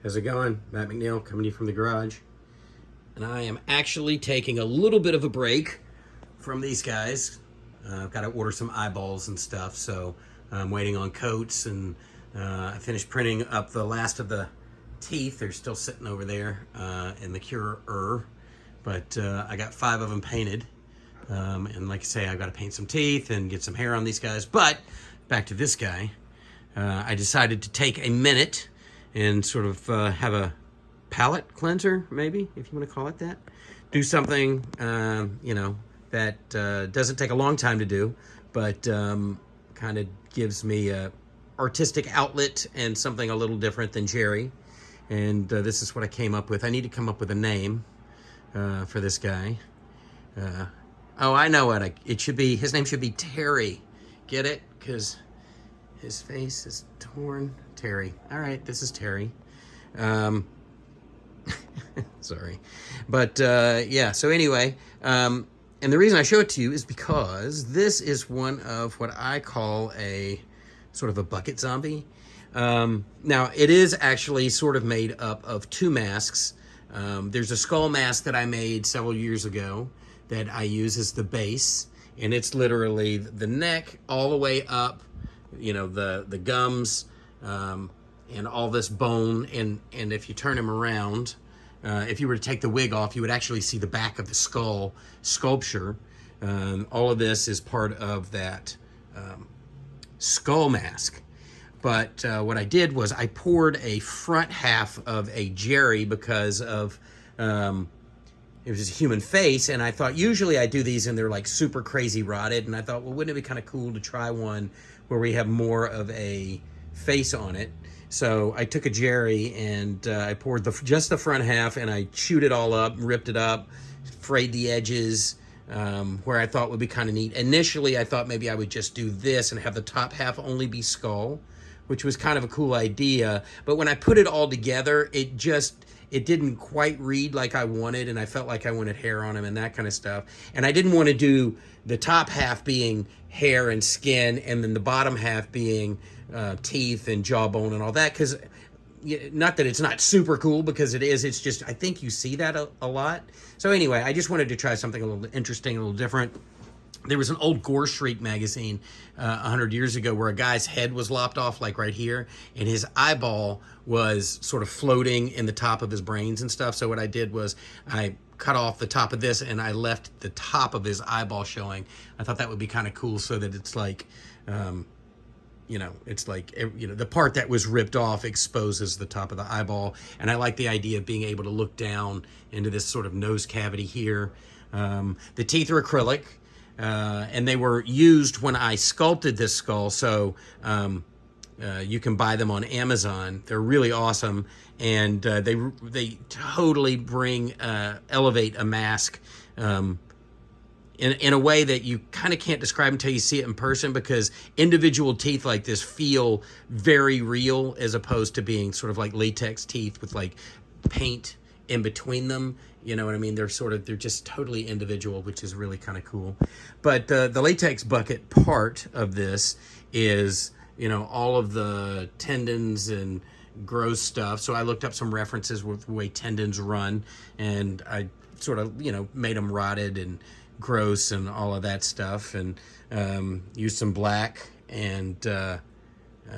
How's it going? Matt McNeil coming to you from the garage. And I am actually taking a little bit of a break from these guys. I've got to order some eyeballs and stuff, so I'm waiting on coats, and I finished printing up the last of the teeth. They're still sitting over there in the curer, but I got 5 of them painted. And like I say, I've got to paint some teeth and get some hair on these guys. But back to this guy, I decided to take a minute and sort of have a palate cleanser, maybe, if you want to call it that. Do something, that doesn't take a long time to do, but kind of gives me a artistic outlet and something a little different than Jerry. And this is what I came up with. I need to come up with a name for this guy. Oh, I know what it should be. His name should be Terry. Get it? Because his face is torn. Terry. All right, this is Terry. Sorry. But, yeah, so anyway, and the reason I show it to you is because this is one of what I call a sort of a bucket zombie. Now, it is actually sort of made up of 2 masks. There's a skull mask that I made several years ago that I use as the base, and it's literally the neck all the way up, the gums, and all this bone, and if you turn him around, if you were to take the wig off, you would actually see the back of the skull sculpture. All of this is part of that skull mask. But what I did was I poured a front half of a Jerry because of it was a human face, and I thought usually I do these and they're like super crazy rotted, and I thought, well, wouldn't it be kind of cool to try one where we have more of a face on it? So I took a Jerry and I poured just the front half, and I chewed it all up, ripped it up, frayed the edges where I thought would be kind of neat. Initially, I thought maybe I would just do this and have the top half only be skull, which was kind of a cool idea. But when I put it all together, it didn't quite read like I wanted, and I felt like I wanted hair on him and that kind of stuff. And I didn't want to do the top half being hair and skin, and then the bottom half being teeth and jawbone and all that, because not that it's not super cool, because it is. It's just I think you see that a lot. So anyway, I just wanted to try something a little interesting, a little different. There was an old Gore Street magazine 100 years ago where a guy's head was lopped off, like right here, and his eyeball was sort of floating in the top of his brains and stuff. So what I did was I cut off the top of this, and I left the top of his eyeball showing. I thought that would be kind of cool, so that it's like, it's like, the part that was ripped off exposes the top of the eyeball. And I like the idea of being able to look down into this sort of nose cavity here. The teeth are acrylic. And they were used when I sculpted this skull, so you can buy them on Amazon. They're really awesome, and they totally elevate a mask in a way that you kind of can't describe until you see it in person, because individual teeth like this feel very real, as opposed to being sort of like latex teeth with like paint in between them. You know what I mean? They're just totally individual, which is really kind of cool. But the latex bucket part of this is, all of the tendons and gross stuff. So I looked up some references with the way tendons run, and I sort of, made them rotted and gross and all of that stuff, and used some black and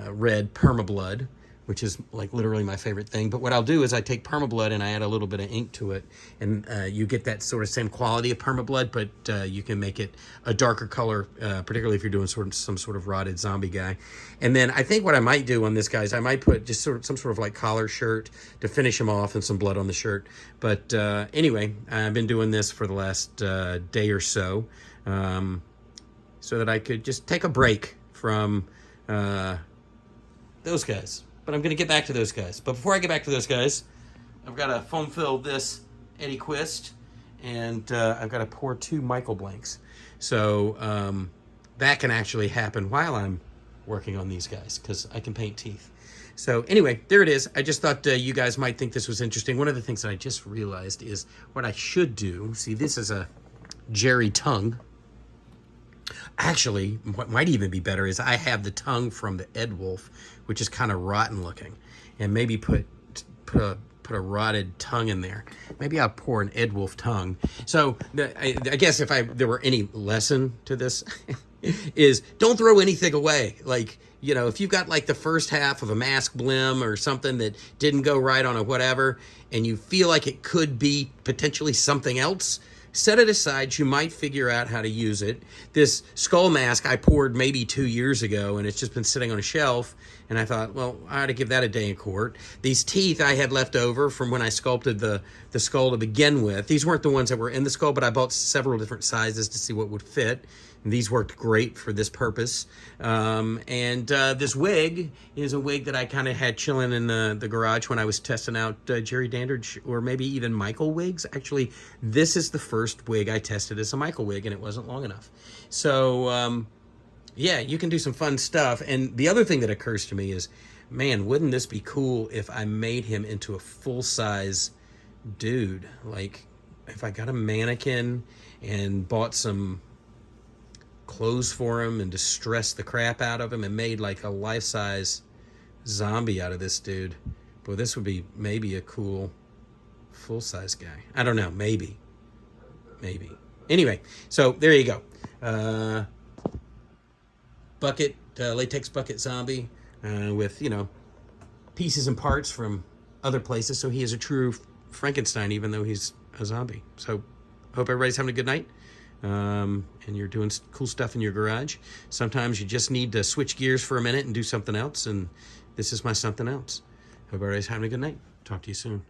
red permablood, which is like literally my favorite thing. But what I'll do is I take permablood and I add a little bit of ink to it, and you get that sort of same quality of permablood, but you can make it a darker color, particularly if you're doing some sort of rotted zombie guy. And then I think what I might do on this guy is I might put just some sort of like collar shirt to finish him off, and some blood on the shirt. But anyway, I've been doing this for the last day or so, so that I could just take a break from those guys. But I'm going to get back to those guys. But before I get back to those guys, I've got to foam fill this Eddie Quist, and I've got to pour 2 Michael blanks. So that can actually happen while I'm working on these guys, because I can paint teeth. So anyway, there it is. I just thought you guys might think this was interesting. One of the things that I just realized is what I should do. See, this is a Jerry tongue. Actually, what might even be better is I have the tongue from the Ed Wolf, which is kind of rotten looking, and maybe put put a rotted tongue in there. Maybe I'll pour an Ed Wolf tongue. So I guess if there were any lesson to this, is don't throw anything away. Like, you know, if you've got like the first half of a mask blim or something that didn't go right on a whatever, and you feel like it could be potentially something else, set it aside. You might figure out how to use it. This skull mask I poured maybe 2 years ago, and it's just been sitting on a shelf. And I thought, well, I ought to give that a day in court. These teeth I had left over from when I sculpted the skull to begin with. These weren't the ones that were in the skull, but I bought several different sizes to see what would fit. And these worked great for this purpose. This wig is a wig that I kind of had chilling in the garage when I was testing out Jerry Dandridge, or maybe even Michael wigs. Actually, this is the first wig I tested as a Michael wig, and it wasn't long enough. So, yeah, you can do some fun stuff. And the other thing that occurs to me is, man, wouldn't this be cool if I made him into a full-size dude? Like, if I got a mannequin and bought some clothes for him and distressed the crap out of him and made like a life-size zombie out of this dude. Boy, this would be maybe a cool full-size guy. I don't know, maybe. Anyway, so there you go. Latex bucket zombie with, you know, pieces and parts from other places. So he is a true Frankenstein, even though he's a zombie. So hope everybody's having a good night. And you're doing cool stuff in your garage. Sometimes you just need to switch gears for a minute and do something else. And this is my something else. Hope everybody's having a good night. Talk to you soon.